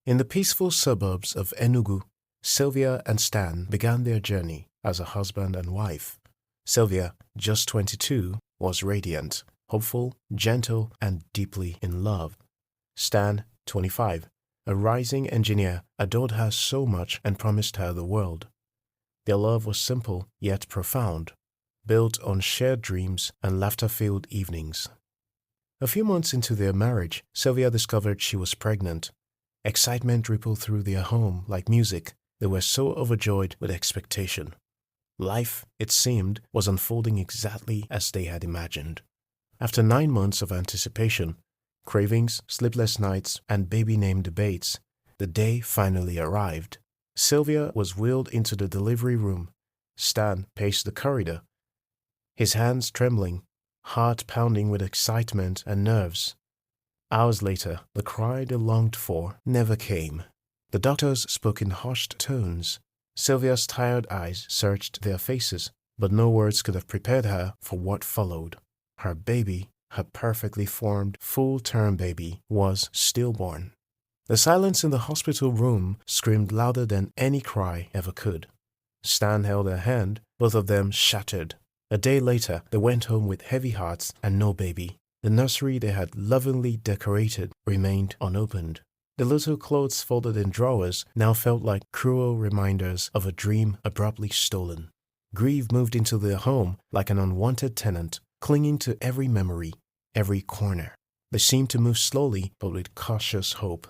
In the peaceful suburbs of Enugu, Sylvia and Stan began their journey as a husband and wife. Sylvia, just 22, was radiant, hopeful, gentle, and deeply in love. Stan, 25, a rising engineer, adored her so much and promised her the world. Their love was simple yet profound, built on shared dreams and laughter-filled evenings. A few months into their marriage, Sylvia discovered she was pregnant. Excitement rippled through their home like music. They were so overjoyed with expectation. Life, it seemed, was unfolding exactly as they had imagined. After 9 months of anticipation, cravings, sleepless nights, and baby name debates, the day finally arrived. Sylvia was wheeled into the delivery room. Stan paced the corridor, his hands trembling, heart pounding with excitement and nerves. Hours later, the cry they longed for never came. The doctors spoke in hushed tones. Sylvia's tired eyes searched their faces, but no words could have prepared her for what followed. Her baby, her perfectly formed, full-term baby, was stillborn. The silence in the hospital room screamed louder than any cry ever could. Stan held her hand, both of them shattered. A day later, they went home with heavy hearts and no baby. The nursery they had lovingly decorated remained unopened. The little clothes folded in drawers now felt like cruel reminders of a dream abruptly stolen. Grief moved into their home like an unwanted tenant, clinging to every memory, every corner. They seemed to move slowly but with cautious hope.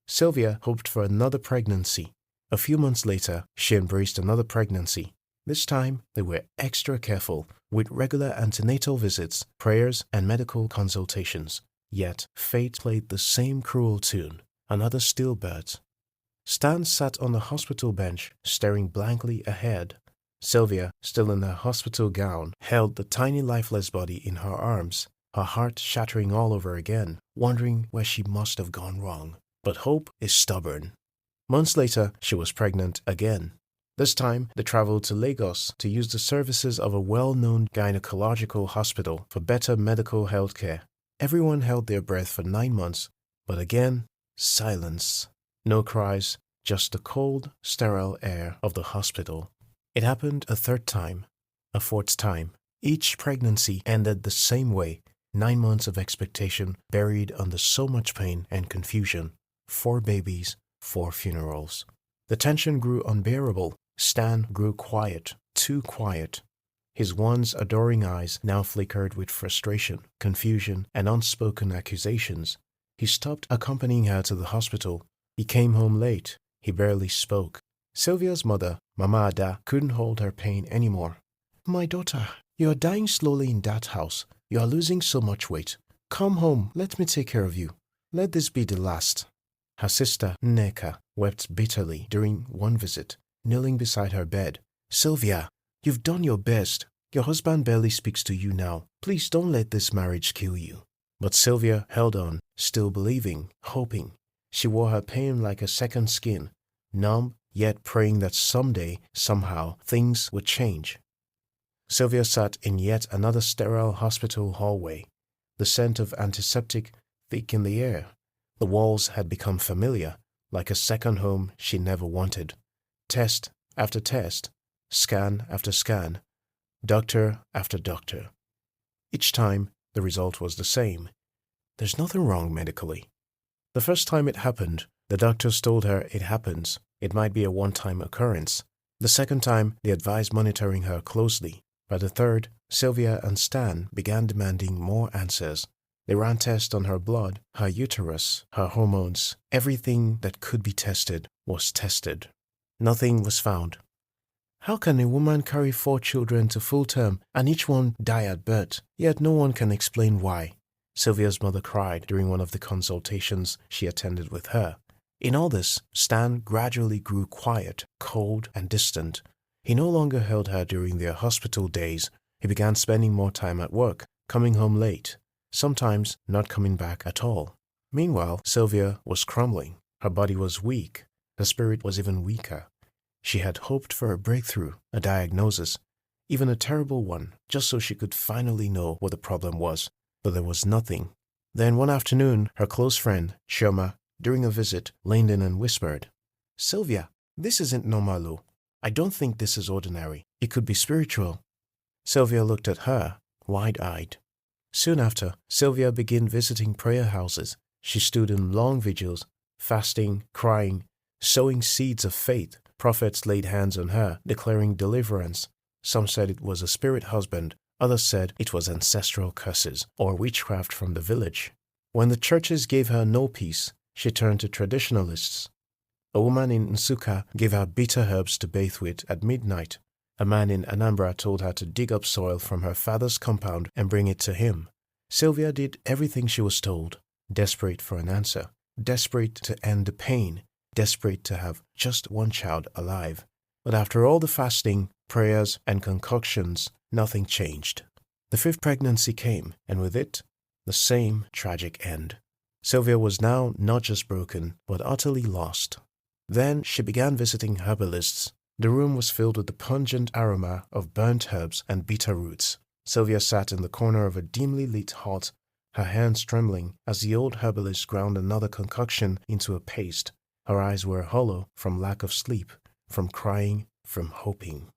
Sylvia hoped for another pregnancy. A few months later, she embraced another pregnancy. This time, they were extra careful, with regular antenatal visits, prayers, and medical consultations. Yet, fate played the same cruel tune. Another stillbirth. Stan sat on the hospital bench, staring blankly ahead. Sylvia, still in her hospital gown, held the tiny lifeless body in her arms, her heart shattering all over again, wondering where she must have gone wrong. But hope is stubborn. Months later, she was pregnant again. This time, they traveled to Lagos to use the services of a well-known gynecological hospital for better medical health care. Everyone held their breath for 9 months, but again, silence. No cries, just the cold, sterile air of the hospital. It happened a third time, a fourth time. Each pregnancy ended the same way. 9 months of expectation buried under so much pain and confusion. 4 babies, 4 funerals. The tension grew unbearable. Stan grew quiet, too quiet. His once adoring eyes now flickered with frustration, confusion, and unspoken accusations. He stopped accompanying her to the hospital. He came home late. He barely spoke. Sylvia's mother, Mama Ada, couldn't hold her pain anymore. "My daughter, you are dying slowly in that house. You are losing so much weight. Come home, let me take care of you. Let this be the last." Her sister, Nneka, wept bitterly during one visit, kneeling beside her bed. "Sylvia, you've done your best. Your husband barely speaks to you now. Please don't let this marriage kill you." But Sylvia held on, still believing, hoping. She wore her pain like a second skin, numb, yet praying that someday, somehow, things would change. Sylvia sat in yet another sterile hospital hallway, the scent of antiseptic thick in the air. The walls had become familiar, like a second home she never wanted. Test after test, scan after scan, doctor after doctor. Each time, the result was the same. There's nothing wrong medically. The first time it happened, the doctors told her it happens. It might be a one-time occurrence. The second time, they advised monitoring her closely. By the third, Sylvia and Stan began demanding more answers. They ran tests on her blood, her uterus, her hormones. Everything that could be tested was tested. Nothing was found. How can a woman carry 4 children to full term and each one die at birth, yet no one can explain why? Sylvia's mother cried during one of the consultations she attended with her. In all this, Stan gradually grew quiet, cold, and distant. He no longer held her during their hospital days. He began spending more time at work, coming home late, sometimes not coming back at all. Meanwhile, Sylvia was crumbling. Her body was weak. Her spirit was even weaker. She had hoped for a breakthrough, a diagnosis, even a terrible one, just so she could finally know what the problem was. But there was nothing. Then one afternoon, her close friend, Shoma, During a visit, leaned in and whispered, "Sylvia, this isn't normal. I don't think this is ordinary. It could be spiritual." Sylvia looked at her, wide-eyed. Soon after, Sylvia began visiting prayer houses. She stood in long vigils, fasting, crying, sowing seeds of faith. Prophets laid hands on her, declaring deliverance. Some said it was a spirit husband. Others said it was ancestral curses or witchcraft from the village. When the churches gave her no peace, she turned to traditionalists. A woman in Nsukka gave her bitter herbs to bathe with at midnight. A man in Anambra told her to dig up soil from her father's compound and bring it to him. Sylvia did everything she was told, desperate for an answer, desperate to end the pain, desperate to have just one child alive. But after all the fasting, prayers, and concoctions, nothing changed. The fifth pregnancy came, and with it, the same tragic end. Sylvia was now not just broken, but utterly lost. Then she began visiting herbalists. The room was filled with the pungent aroma of burnt herbs and bitter roots. Sylvia sat in the corner of a dimly lit hut, her hands trembling as the old herbalist ground another concoction into a paste. Her eyes were hollow from lack of sleep, from crying, from hoping.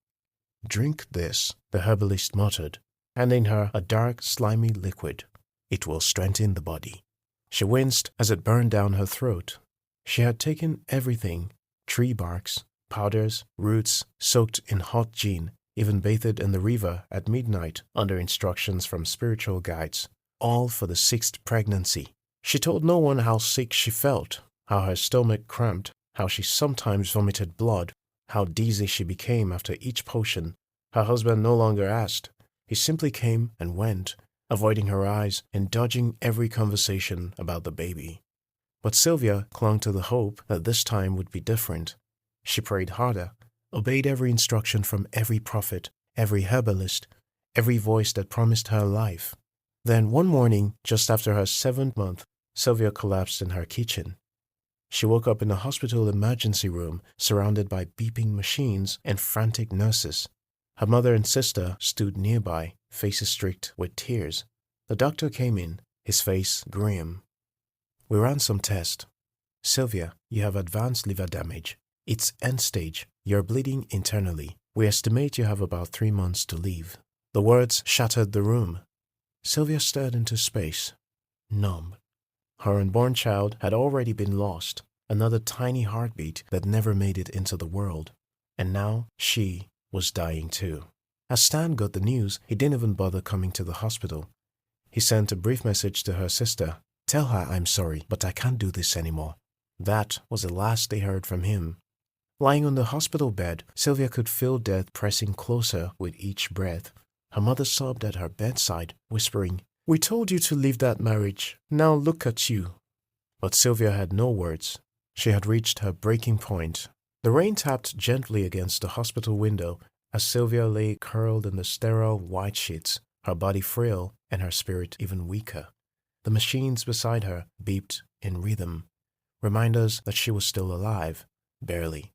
"Drink this," the herbalist muttered, handing her a dark, slimy liquid. "It will strengthen the body." She winced as it burned down her throat. She had taken everything, tree barks, powders, roots, soaked in hot gin, even bathed in the river at midnight under instructions from spiritual guides, all for the sixth pregnancy. She told no one how sick she felt, how her stomach cramped, how she sometimes vomited blood, how dizzy she became after each potion. Her husband no longer asked. He simply came and went, avoiding her eyes and dodging every conversation about the baby. But Sylvia clung to the hope that this time would be different. She prayed harder, obeyed every instruction from every prophet, every herbalist, every voice that promised her life. Then one morning, just after her 7th month, Sylvia collapsed in her kitchen. She woke up in a hospital emergency room, surrounded by beeping machines and frantic nurses. Her mother and sister stood nearby, faces streaked with tears. The doctor came in, his face grim. "We ran some tests. Sylvia, you have advanced liver damage. It's end stage. You're bleeding internally. We estimate you have about 3 months to live." The words shattered the room. Sylvia stared into space, numb. Her unborn child had already been lost, another tiny heartbeat that never made it into the world. And now she was dying too. As Stan got the news, he didn't even bother coming to the hospital. He sent a brief message to her sister. "Tell her I'm sorry, but I can't do this anymore." That was the last they heard from him. Lying on the hospital bed, Sylvia could feel death pressing closer with each breath. Her mother sobbed at her bedside, whispering, "We told you to leave that marriage. Now look at you." But Sylvia had no words. She had reached her breaking point. The rain tapped gently against the hospital window as Sylvia lay curled in the sterile white sheets, her body frail and her spirit even weaker. The machines beside her beeped in rhythm, reminders that she was still alive, barely.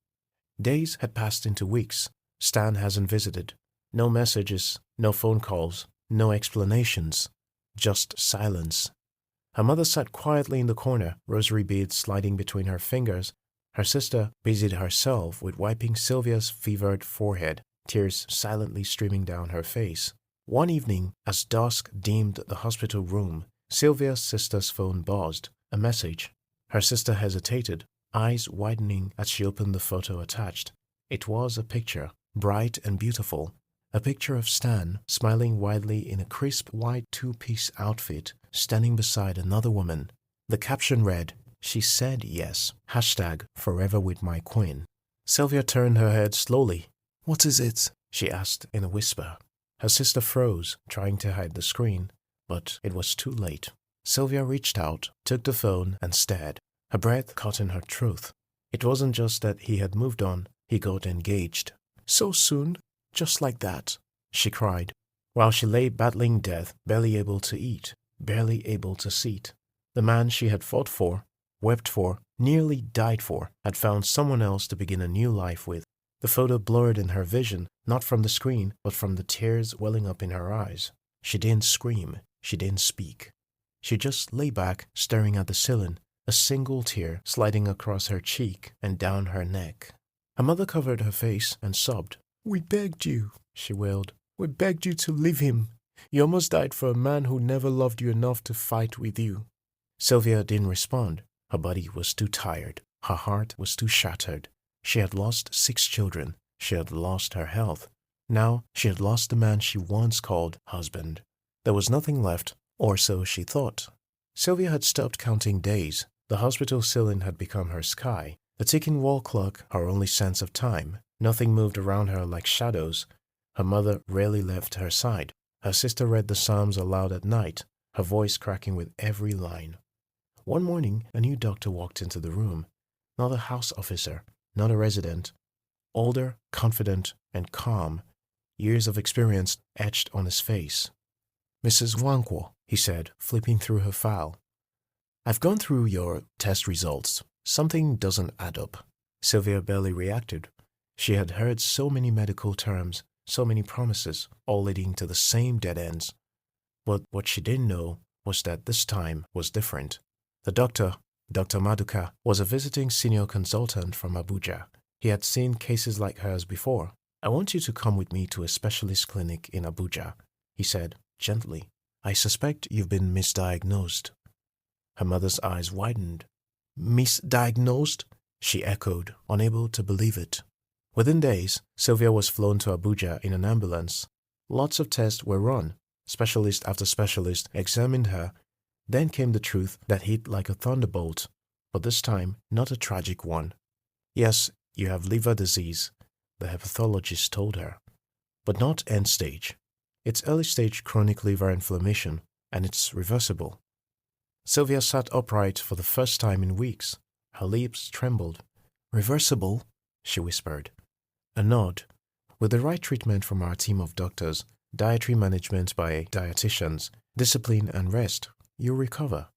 Days had passed into weeks. Stan hasn't visited. No messages, no phone calls, no explanations. Just silence. Her mother sat quietly in the corner, rosary beads sliding between her fingers. Her sister busied herself with wiping Sylvia's fevered forehead, tears silently streaming down her face. One evening, as dusk dimmed the hospital room, Sylvia's sister's phone buzzed. A message. Her sister hesitated, eyes widening as she opened the photo attached. It was a picture, bright and beautiful. A picture of Stan, smiling widely in a crisp white two-piece outfit, standing beside another woman. The caption read, "She said yes. #forever with my queen." Sylvia turned her head slowly. "What is it?" she asked in a whisper. Her sister froze, trying to hide the screen, but it was too late. Sylvia reached out, took the phone, and stared. Her breath caught in her throat. It wasn't just that he had moved on, he got engaged. "So soon? Just like that?" she cried, while she lay battling death, barely able to eat, barely able to sit. The man she had fought for, wept for, nearly died for, had found someone else to begin a new life with. The photo blurred in her vision, not from the screen, but from the tears welling up in her eyes. She didn't scream, she didn't speak. She just lay back, staring at the ceiling, a single tear sliding across her cheek and down her neck. Her mother covered her face and sobbed. "We begged you," she wailed. "We begged you to leave him. You almost died for a man who never loved you enough to fight with you." Sylvia didn't respond. Her body was too tired. Her heart was too shattered. She had lost 6 children. She had lost her health. Now she had lost the man she once called husband. There was nothing left, or so she thought. Sylvia had stopped counting days. The hospital ceiling had become her sky. The ticking wall clock, her only sense of time. Nothing moved around her like shadows. Her mother rarely left her side. Her sister read the Psalms aloud at night, her voice cracking with every line. One morning, a new doctor walked into the room. Not a house officer, not a resident. Older, confident, and calm. Years of experience etched on his face. "Mrs. Wankwo," he said, flipping through her file. "I've gone through your test results. Something doesn't add up." Sylvia barely reacted. She had heard so many medical terms, so many promises, all leading to the same dead ends. But what she didn't know was that this time was different. The doctor, Dr. Maduka, was a visiting senior consultant from Abuja. He had seen cases like hers before. "I want you to come with me to a specialist clinic in Abuja," he said, gently. "I suspect you've been misdiagnosed." Her mother's eyes widened. "Misdiagnosed?" she echoed, unable to believe it. Within days, Sylvia was flown to Abuja in an ambulance. Lots of tests were run. Specialist after specialist examined her. Then came the truth that hit like a thunderbolt, but this time not a tragic one. "Yes, you have liver disease," the hepatologist told her, "but not end stage. It's early stage chronic liver inflammation, and it's reversible." Sylvia sat upright for the first time in weeks. Her lips trembled. "Reversible?" she whispered. A nod. "With the right treatment from our team of doctors, dietary management by dietitians, discipline and rest, you'll recover."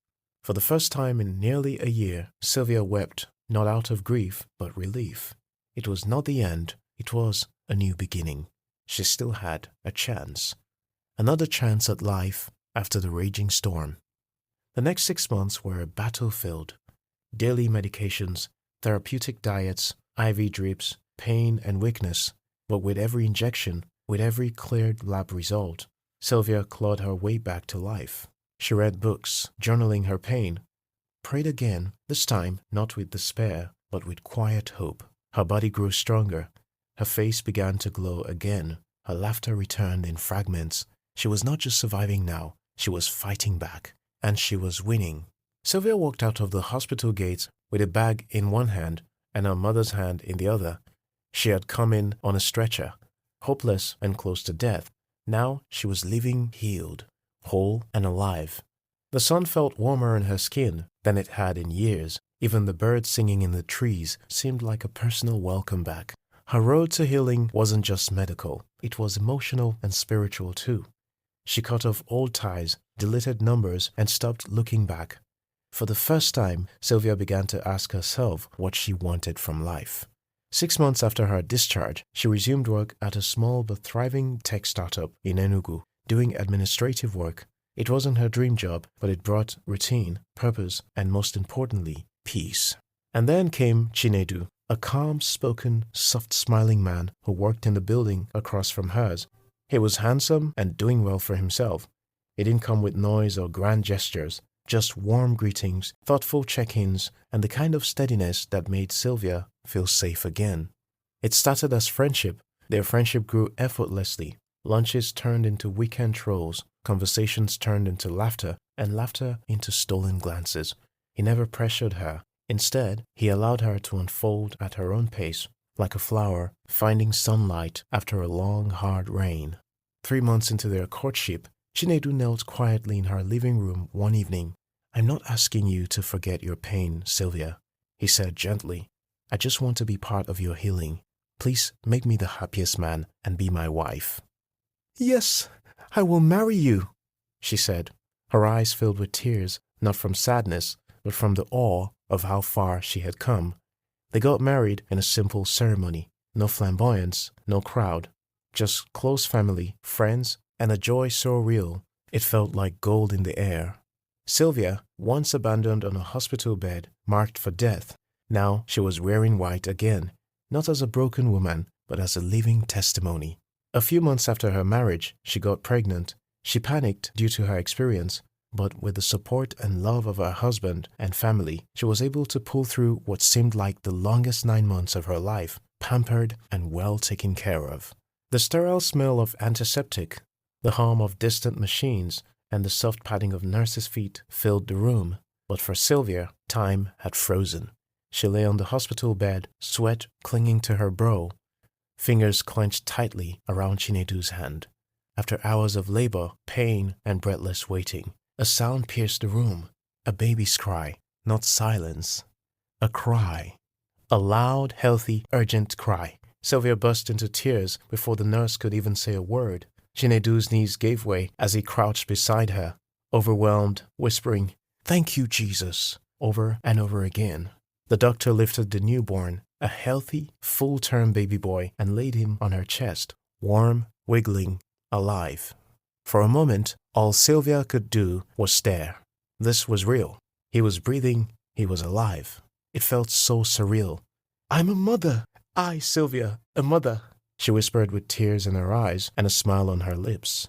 For the first time in nearly a year, Sylvia wept, not out of grief, but relief. It was not the end, it was a new beginning. She still had a chance. Another chance at life after the raging storm. The next 6 months were battlefield. Daily medications, therapeutic diets, IV drips, pain and weakness. But with every injection, with every cleared lab result, Sylvia clawed her way back to life. She read books, journaling her pain. Prayed again, this time not with despair, but with quiet hope. Her body grew stronger. Her face began to glow again. Her laughter returned in fragments. She was not just surviving now, she was fighting back. And she was winning. Sylvia walked out of the hospital gates with a bag in one hand and her mother's hand in the other. She had come in on a stretcher, hopeless and close to death. Now she was living healed, whole and alive. The sun felt warmer in her skin than it had in years. Even the birds singing in the trees seemed like a personal welcome back. Her road to healing wasn't just medical, it was emotional and spiritual too. She cut off old ties, deleted numbers, and stopped looking back. For the first time, Sylvia began to ask herself what she wanted from life. 6 months after her discharge, she resumed work at a small but thriving tech startup in Enugu, doing administrative work. It wasn't her dream job, but it brought routine, purpose, and most importantly, peace. And then came Chinedu, a calm-spoken, soft-smiling man who worked in the building across from hers. He was handsome and doing well for himself. He didn't come with noise or grand gestures, just warm greetings, thoughtful check-ins, and the kind of steadiness that made Sylvia feel safe again. It started as friendship. Their friendship grew effortlessly. Lunches turned into weekend trolls, conversations turned into laughter, and laughter into stolen glances. He never pressured her. Instead, he allowed her to unfold at her own pace, like a flower finding sunlight after a long, hard rain. 3 months into their courtship, Chinedu knelt quietly in her living room one evening. "I'm not asking you to forget your pain, Sylvia," he said gently. "I just want to be part of your healing. Please make me the happiest man and be my wife." "Yes, I will marry you," she said. Her eyes filled with tears, not from sadness, but from the awe of how far she had come. They got married in a simple ceremony. No flamboyance, no crowd. Just close family, friends, and a joy so real, it felt like gold in the air. Sylvia, once abandoned on a hospital bed, marked for death, now she was wearing white again, not as a broken woman, but as a living testimony. A few months after her marriage, she got pregnant. She panicked due to her experience, but with the support and love of her husband and family, she was able to pull through what seemed like the longest 9 months of her life, pampered and well taken care of. The sterile smell of antiseptic, the hum of distant machines, and the soft padding of nurses' feet filled the room. But for Sylvia, time had frozen. She lay on the hospital bed, sweat clinging to her brow, fingers clenched tightly around Chinedu's hand. After hours of labor, pain, and breathless waiting, a sound pierced the room. A baby's cry, not silence. A cry. A loud, healthy, urgent cry. Sylvia burst into tears before the nurse could even say a word. Chinedu's knees gave way as he crouched beside her, overwhelmed, whispering, "Thank you, Jesus," over and over again. The doctor lifted the newborn, a healthy, full-term baby boy, and laid him on her chest, warm, wiggling, alive. For a moment, all Sylvia could do was stare. This was real. He was breathing. He was alive. It felt so surreal. "I'm a mother. I, Sylvia, a mother," she whispered with tears in her eyes and a smile on her lips.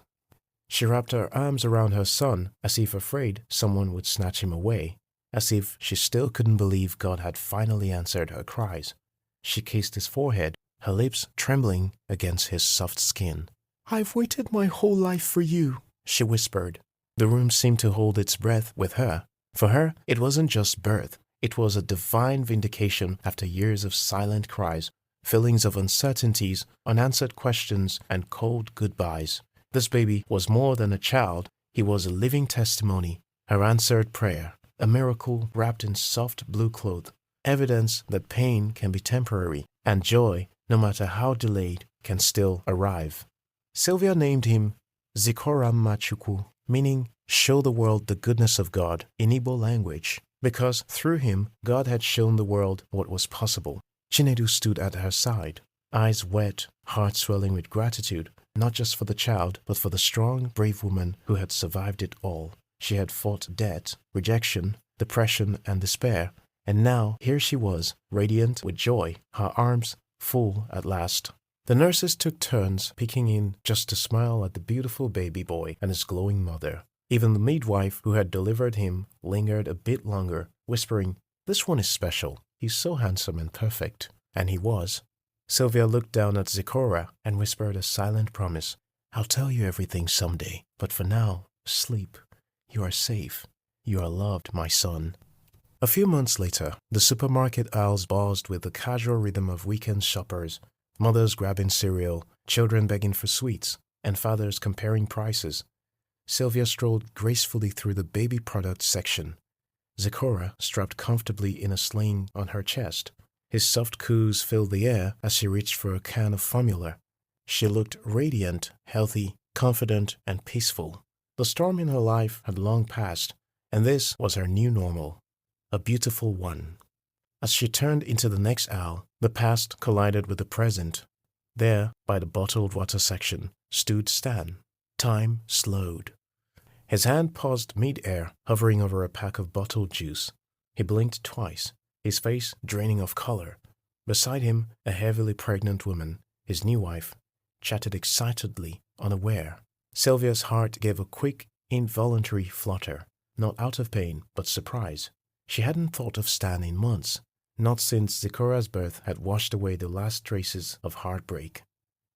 She wrapped her arms around her son, as if afraid someone would snatch him away, as if she still couldn't believe God had finally answered her cries. She kissed his forehead, her lips trembling against his soft skin. "I've waited my whole life for you," she whispered. The room seemed to hold its breath with her. For her, it wasn't just birth. It was a divine vindication after years of silent cries, feelings of uncertainties, unanswered questions, and cold goodbyes. This baby was more than a child. He was a living testimony, her answered prayer, a miracle wrapped in soft blue cloth, evidence that pain can be temporary and joy, no matter how delayed, can still arrive. Sylvia named him Zikoram Machuku, meaning show the world the goodness of God in Igbo language, because through him God had shown the world what was possible. Chinedu stood at her side, eyes wet, heart swelling with gratitude, not just for the child, but for the strong, brave woman who had survived it all. She had fought death, rejection, depression, and despair, and now here she was, radiant with joy, her arms full at last. The nurses took turns peeking in just to smile at the beautiful baby boy and his glowing mother. Even the midwife who had delivered him lingered a bit longer, whispering, "This one is special. He's so handsome and perfect." And he was. Sylvia looked down at Zikora and whispered a silent promise. "I'll tell you everything someday, but for now, sleep. You are safe. You are loved, my son." A few months later, the supermarket aisles buzzed with the casual rhythm of weekend shoppers, mothers grabbing cereal, children begging for sweets, and fathers comparing prices. Sylvia strolled gracefully through the baby product section. Zikora strapped comfortably in a sling on her chest. His soft coos filled the air as she reached for a can of formula. She looked radiant, healthy, confident, and peaceful. The storm in her life had long passed, and this was her new normal, a beautiful one. As she turned into the next aisle, the past collided with the present. There, by the bottled water section, stood Stan. Time slowed. His hand paused mid-air, hovering over a pack of bottled juice. He blinked twice, his face draining of color. Beside him, a heavily pregnant woman, his new wife, chatted excitedly, unaware. Sylvia's heart gave a quick, involuntary flutter, not out of pain, but surprise. She hadn't thought of Stan in months, not since Zikora's birth had washed away the last traces of heartbreak.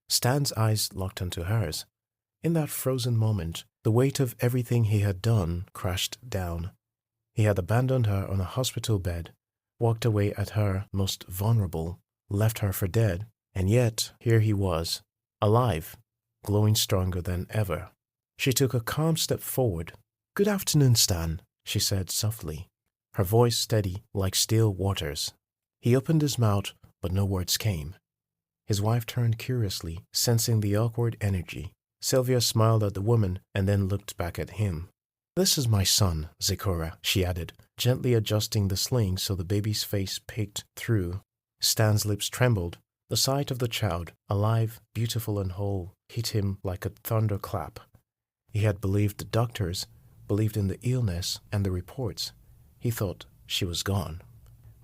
Stan's eyes locked onto hers. In that frozen moment, the weight of everything he had done crashed down. He had abandoned her on a hospital bed, walked away at her most vulnerable, left her for dead, and yet here he was, alive, glowing stronger than ever. She took a calm step forward. "Good afternoon, Stan," she said softly, her voice steady like still waters. He opened his mouth, but no words came. His wife turned curiously, sensing the awkward energy. Sylvia smiled at the woman and then looked back at him. "This is my son, Zikora," she added, gently adjusting the sling so the baby's face peeked through. Stan's lips trembled. The sight of the child, alive, beautiful and whole, hit him like a thunderclap. He had believed the doctors, believed in the illness and the reports. He thought she was gone.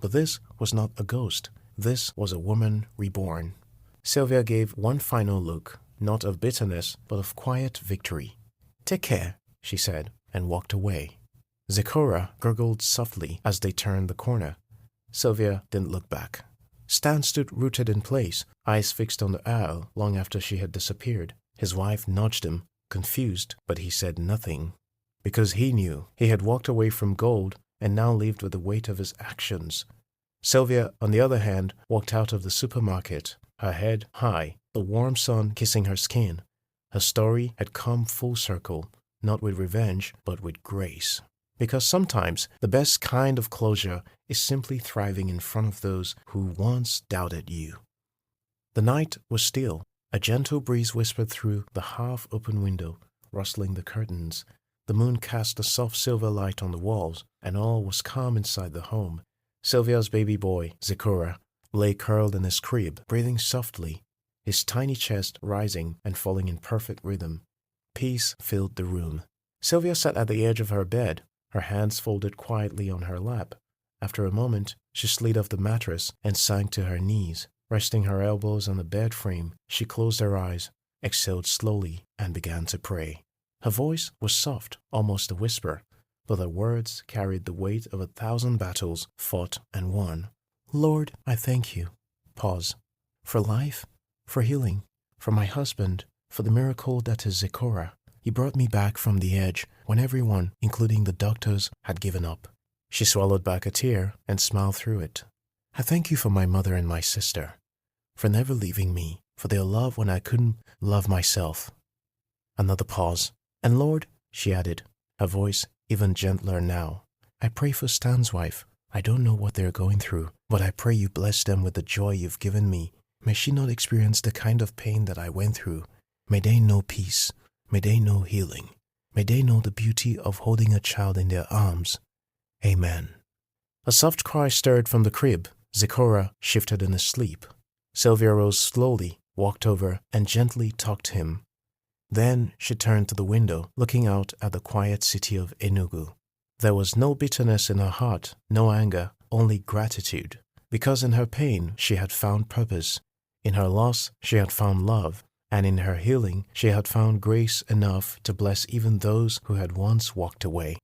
But this was not a ghost. This was a woman reborn. Sylvia gave one final look, not of bitterness, but of quiet victory. "Take care," she said, and walked away. Zechora gurgled softly as they turned the corner. Sylvia didn't look back. Stan stood rooted in place, eyes fixed on the owl long after she had disappeared. His wife nudged him, confused, but he said nothing. Because he knew he had walked away from gold and now lived with the weight of his actions. Sylvia, on the other hand, walked out of the supermarket, her head high, the warm sun kissing her skin. Her story had come full circle, not with revenge, but with grace. Because sometimes the best kind of closure is simply thriving in front of those who once doubted you. The night was still. A gentle breeze whispered through the half-open window, rustling the curtains. The moon cast a soft silver light on the walls, and all was calm inside the home. Sylvia's baby boy, Zechora, lay curled in his crib, breathing softly, his tiny chest rising and falling in perfect rhythm. Peace filled the room. Sylvia sat at the edge of her bed, her hands folded quietly on her lap. After a moment, she slid off the mattress and sank to her knees. Resting her elbows on the bed frame, she closed her eyes, exhaled slowly, and began to pray. Her voice was soft, almost a whisper, but her words carried the weight of 1,000 battles fought and won. "Lord, I thank you." Pause. "For life, for healing, for my husband, for the miracle that is Zechora. He brought me back from the edge when everyone, including the doctors, had given up." She swallowed back a tear and smiled through it. "I thank you for my mother and my sister, for never leaving me, for their love when I couldn't love myself." Another pause. "And Lord," she added, her voice even gentler now, "I pray for Stan's wife. I don't know what they're going through, but I pray you bless them with the joy you've given me. May she not experience the kind of pain that I went through. May they know peace. May they know healing. May they know the beauty of holding a child in their arms. Amen." A soft cry stirred from the crib. Zechora shifted in his sleep. Sylvia rose slowly, walked over, and gently tucked him. Then she turned to the window, looking out at the quiet city of Enugu. There was no bitterness in her heart, no anger, only gratitude. Because in her pain she had found purpose. In her loss she had found love. And in her healing she had found grace enough to bless even those who had once walked away.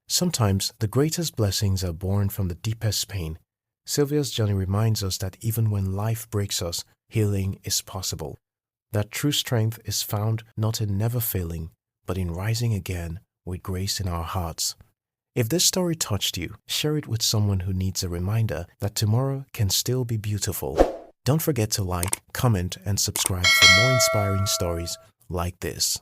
Sometimes the greatest blessings are born from the deepest pain. Sylvia's journey reminds us that even when life breaks us, healing is possible. That true strength is found not in never failing, but in rising again with grace in our hearts. If this story touched you, share it with someone who needs a reminder that tomorrow can still be beautiful. Don't forget to like, comment, and subscribe for more inspiring stories like this.